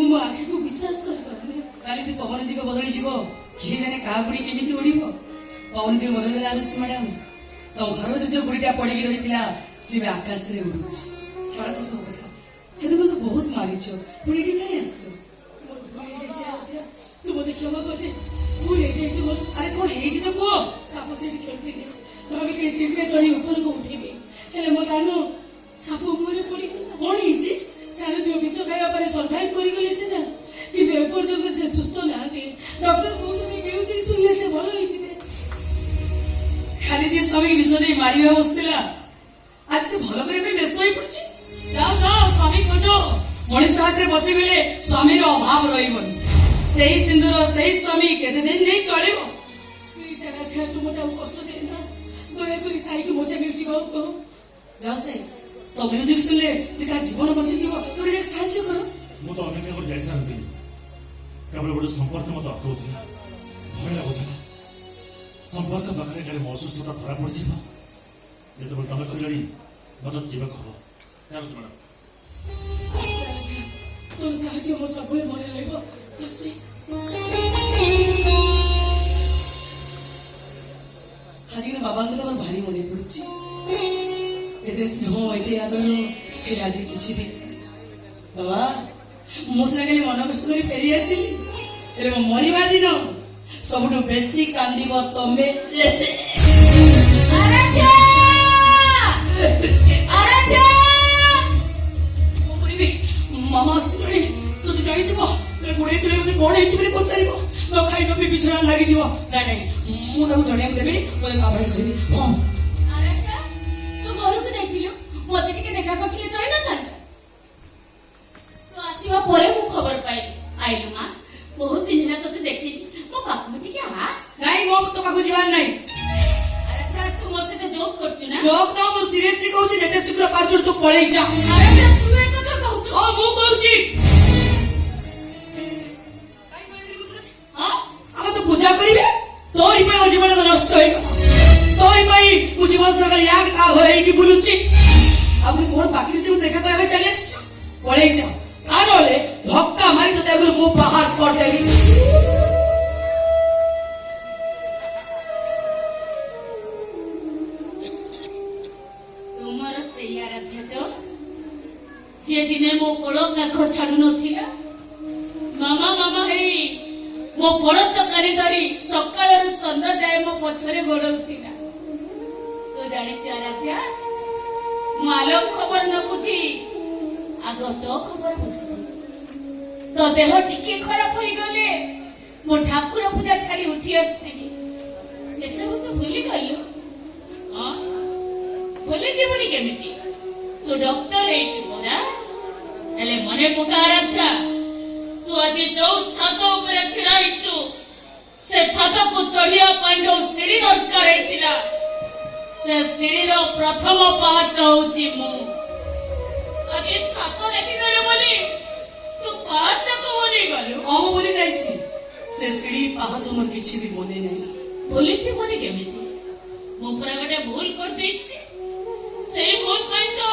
मो आखि को विश्वास कर पारे काली तू पवन दिग बदली जीव किए जाने कहा गुड़ी केमिति उड़िब पवन दिग बदल देला ऋषि मैडम तो घर में जो गुड़ीटा पड़ी रही सी आकाश रे उड़ुछि छड़ा से सब कथा से तो बहुत मारिछ पुणी कहीं आसो तू मते क्षमा कर दे भूल हे जाई मोर अरे कौन है जी तो को साप से खेलती भाभी के सीट पे चढ़ी ऊपर को उठेबे हेले मो कानो साप मुरे पड़ी कौन है जी सारे जो विष खाइबा पर सर्वाइव करि गले से ना कि एपर्यंत से सुस्थ नाते डॉक्टर कहउछे बेउची सुनले से भलो होई छिते खाली जी स्वामी के विषय नहीं मारिबा बसतिला आज से भलो करे पे व्यस्त होई पड़छि जाओ जाओ स्वामी खोजो मनीष हाथ में बसी गले स्वामी रो अभाव रहिबन सही सिंदूर सही स्वामी केते दिन नहीं चलेबो प्लीज आराध्या तुम मते कष्ट देना दया करी साई के मोसे मिल जीव को जाओ से तो म्यूजिक सुनले तिका जीवन बची जीव तोरे जे साहाय्य करो मु तो अनेक कर जाई सारंती केवल गोटे संपर्क मत अटकाउथिला भय लागुथिला संपर्क पाखरे काले मो असुस्थता धरा पड़छिबा जेते तमे कहलनी मत जीवा कहो चल मैडम तोर साहाय्य मो सबले मने रहबो निश्चय आज बाबा तो भारी मन पड़ुछि एते स्नेह एते आदर ए राजी किछि दे बाबा मोसरा खाली मन कष्ट करी फेरी आसिली एले मो मरिबा दिन सबुठु बेसी कांदिबो तमे आराध्या आराध्या को करिबी मामा सिमणी तू तो जानि जीवो ते गुडे तुले मते कोन हेछि बले पछारिबो न खाइ न पी बिछना लागि जीवो नाही नाही मु ताको जणिया देबी मते काबळ करबी हां आराध्या तू घर को जाइथिलु मते टिके देखा करथिले चले न चल तू आसीबा परे मु खबर पाई आइलु मां बहुत दिन ना तते देखि मो पाखु टिके आ नाही मो तो पाखु जीवान नाही आराध्या तू मो से जोक करछु ना जोक न मु सीरियसली कहूची जेते शीघ्र पाछुर तू पळेई जा आराध्या तू एक कथा कहछु हां मु कहूची पूजा करिवे तोरी पे जीवन तो नष्ट होई तोरी पे मु जीवन सगल याग का होई कि बुलुची अब मोर बाकी जीवन देखा तो आबे चले पळेई जा कानोले धक्का मारी तो अगर मु बाहर कर देबी तुमर से आराध्या तो जे दिने मो कोलो काख छाडु नथिला मामा मामा हेई मो बड़त करी धरी सकाळ संध्या जाए मो पछरे गोडौथिला तो जानि आराध्या मो आलम खबर न बुझी आग तो खबर बुझती तो देह टिके खराब होई गले मो ठाकुर पूजा छाड़ी उठी आथनी एसब तो भूली गलु हां भूली जीवनी केमिति तो डॉक्टर हे पोरा एले मने पका आराध्या तू आदि जो छात ऊपर छिड़ा हिचु से छात को चढ़िया पाई जो सीढ़ी दरकार हेतिला से सीढ़ी रो प्रथम पाहाच होची मु आदि छात देखि गले बोली तू पाहाच को बोली गलु हम बोली जाईची से सीढ़ी पाहाच मोर किछि भी मने नहीं बोली छी मने केमिति मु पुरा गटे भूल कर देछि सेई भूल पई तो